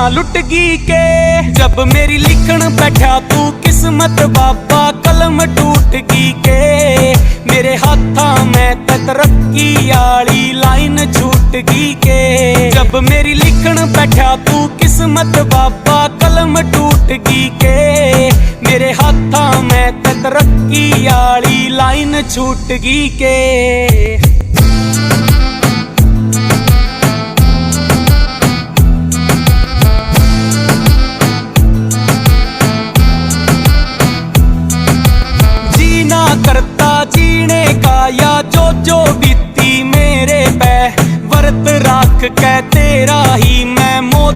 लुटगी के। जब मेरी लिखण बैठा तू किस्मत बाबा कलम टूटगी के। मेरे हाथां में तरक्की आली लाइन छूटगी के। जब मेरी लिखण बैठा तू किस्मत बाबा कलम टूटगी के। मेरे हाथां में तरक्की आली लाइन छूटगी के। जीना करता जीने का या जो बीती मेरे पे, वर्त राख के तेरा ही